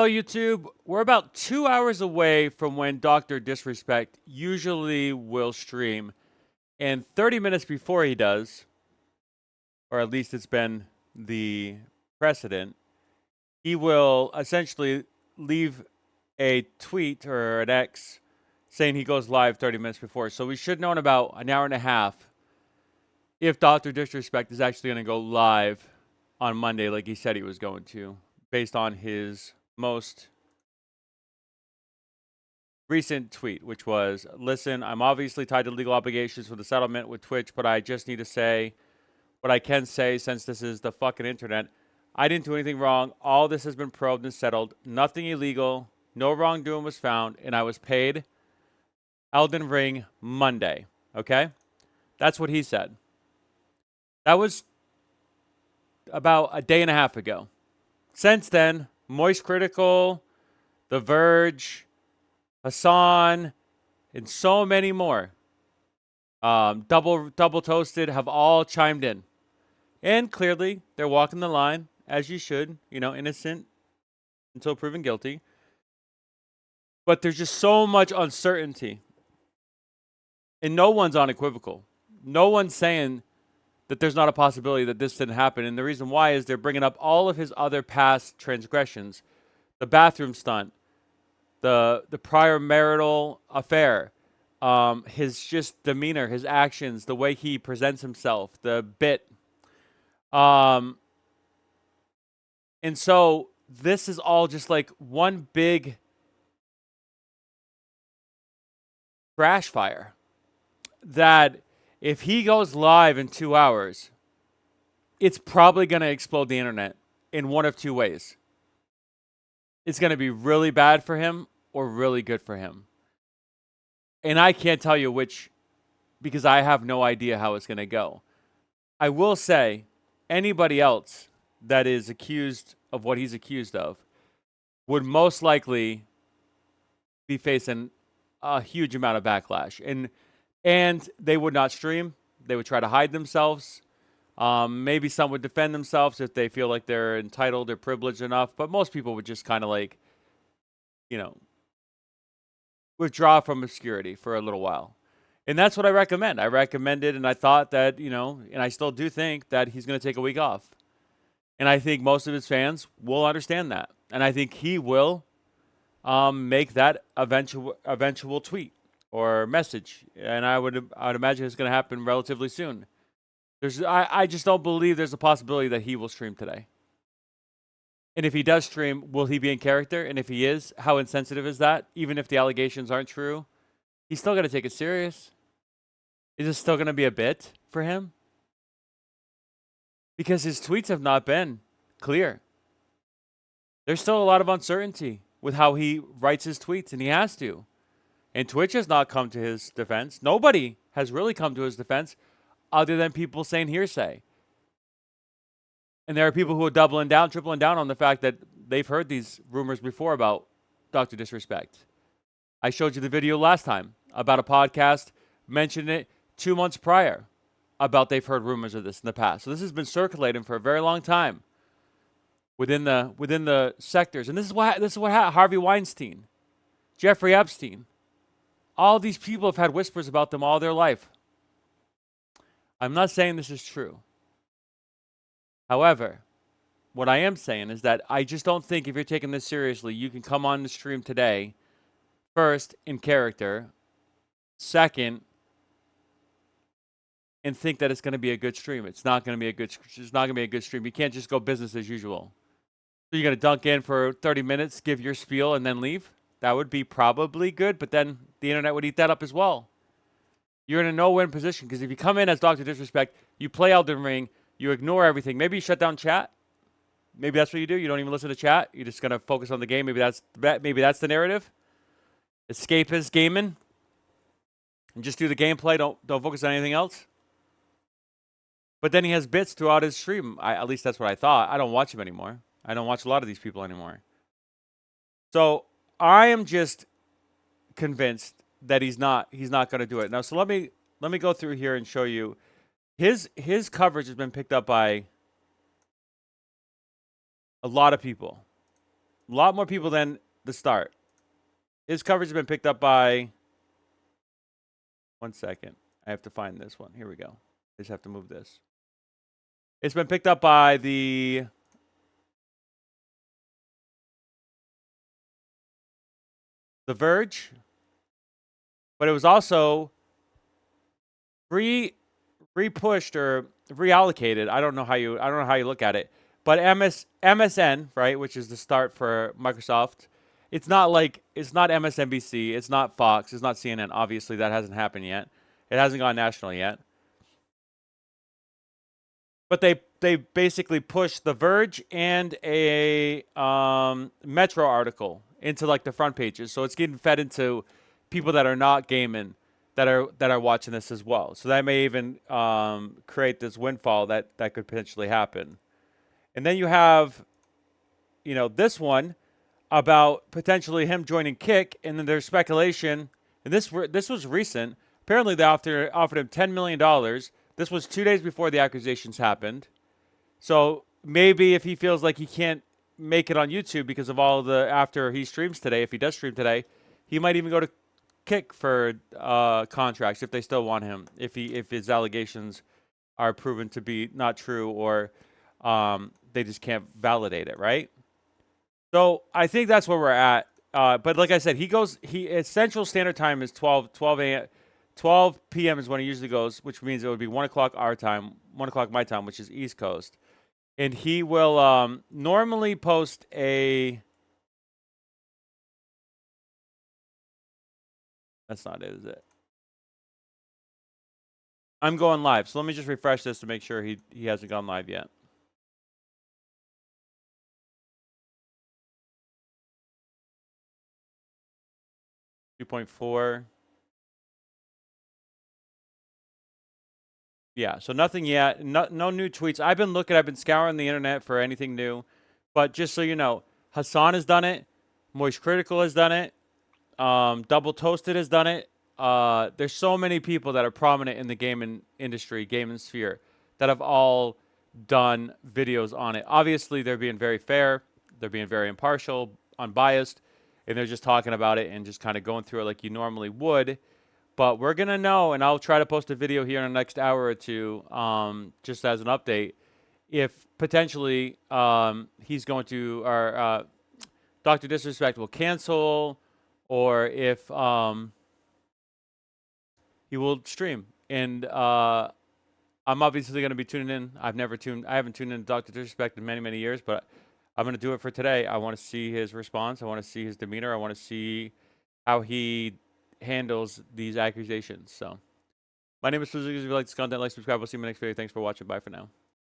Hello, YouTube. We're about 2 hours away from when Dr. Disrespect usually will stream. And 30 minutes before he does, or at least it's been the precedent, he will essentially leave a tweet or an X saying he goes live 30 minutes before. So we should know in about an hour and a half if Dr. Disrespect is actually going to go live on Monday like he said he was going to, based on his most recent tweet, which was, listen, I'm obviously tied to legal obligations for the settlement with Twitch, but I just need to say what I can say since this is the fucking internet. I didn't do anything wrong. All this has been probed and settled. Nothing illegal. No wrongdoing was found, and I was paid Elden Ring Monday. Okay? That's what he said. That was about a day and a half ago. Since then, Moist Critical, The Verge, Hassan, and so many more, double toasted, have all chimed in, and clearly they're walking the line as you should. Innocent until proven guilty. But there's just so much uncertainty, and no one's unequivocal. No one's saying that there's not a possibility that this didn't happen. And the reason why is they're bringing up all of his other past transgressions, the bathroom stunt, the prior marital affair, his just demeanor, his actions, the way he presents himself, the bit. And so this is all just like one big trash fire that if he goes live in 2 hours, it's probably going to explode the internet in one of two ways. It's going to be really bad for him or really good for him. And I can't tell you which, because I have no idea how it's going to go. I will say, anybody else that is accused of what he's accused of would most likely be facing a huge amount of backlash. And they would not stream. They would try to hide themselves. Maybe some would defend themselves if they feel like they're entitled or privileged enough. But most people would just kind of like, withdraw from obscurity for a little while. And that's what I recommend. I recommended, and I thought that, and I still do think that he's going to take a week off. And I think most of his fans will understand that. And I think he will make that eventual tweet or message. And I would imagine it's going to happen relatively soon. I just don't believe there's a possibility that he will stream today. And if he does stream, will he be in character? And if he is, how insensitive is that? Even if the allegations aren't true, he's still going to take it serious. Is it still going to be a bit for him? Because his tweets have not been clear. There's still a lot of uncertainty with how he writes his tweets, and he has to. And Twitch has not come to his defense. Nobody has really come to his defense other than people saying hearsay. And there are people who are doubling down, tripling down on the fact that they've heard these rumors before about Dr. Disrespect. I showed you the video last time about a podcast mentioning it 2 months prior about they've heard rumors of this in the past. So this has been circulating for a very long time within the sectors. And this is what Harvey Weinstein, Jeffrey Epstein, all these people have had whispers about them all their life. I'm not saying this is true. However, what I am saying is that I just don't think if you're taking this seriously, you can come on the stream today, first, in character, second, and think that it's going to be a good stream. It's not going to be a good stream. You can't just go business as usual. So you're going to dunk in for 30 minutes, give your spiel, and then leave? That would be probably good, but then the internet would eat that up as well. You're in a no-win position, because if you come in as Dr. Disrespect, you play Elden Ring, you ignore everything. Maybe you shut down chat. Maybe that's what you do. You don't even listen to chat. You're just going to focus on the game. Maybe that's the narrative. Escapist gaming. And just do the gameplay. Don't focus on anything else. But then he has bits throughout his stream. At least that's what I thought. I don't watch him anymore. I don't watch a lot of these people anymore. So I am just convinced that he's not going to do it. Now, so let me go through here and show you. His coverage has been picked up by a lot of people. A lot more people than the start. His coverage has been picked up by. 1 second. I have to find this one. Here we go. I just have to move this. It's been picked up by The Verge, but it was also re-pushed or reallocated. I don't know how you look at it. But MSN, right, which is the start for Microsoft. It's not MSNBC, it's not Fox, it's not CNN. Obviously, that hasn't happened yet. It hasn't gone national yet. But they basically pushed The Verge and a Metro article into like the front pages. So it's getting fed into people that are not gaming that are watching this as well. So that may even create this windfall that could potentially happen. And then you have, this one about potentially him joining Kick, and then there's speculation, and this was recent. Apparently, they offered him $10 million. This was 2 days before the accusations happened. So maybe if he feels like he can't make it on YouTube because of all after he streams today, if he does stream today, he might even go to Kick for contracts if they still want him. If his allegations are proven to be not true, or they just can't validate it, right? So I think that's where we're at. But like I said, his Central Standard Time is 12 p.m. is when he usually goes, which means it would be 1 o'clock our time, 1 o'clock my time, which is East Coast. And he will normally post a... That's not it, is it? I'm going live, so let me just refresh this to make sure he hasn't gone live yet. 2.4. Yeah, so nothing yet. No new tweets. I've been scouring the internet for anything new. But just so you know, Hassan has done it. Moist Critical has done it. Double Toasted has done it. There's so many people that are prominent in the gaming industry, gaming sphere, that have all done videos on it. Obviously, they're being very fair. They're being very impartial, unbiased, and they're just talking about it and just kind of going through it like you normally would. But we're going to know, and I'll try to post a video here in the next hour or two, just as an update, if potentially he's going to, or Dr. Disrespect will cancel, or if he will stream. And I'm obviously going to be tuning in. I haven't tuned in to Dr. Disrespect in many, many years, but I'm going to do it for today. I want to see his response. I want to see his demeanor. I want to see how he handles these accusations. So my name is Suzuki. If you like this content, like, subscribe. We'll see you in my next video. Thanks for watching. Bye for now.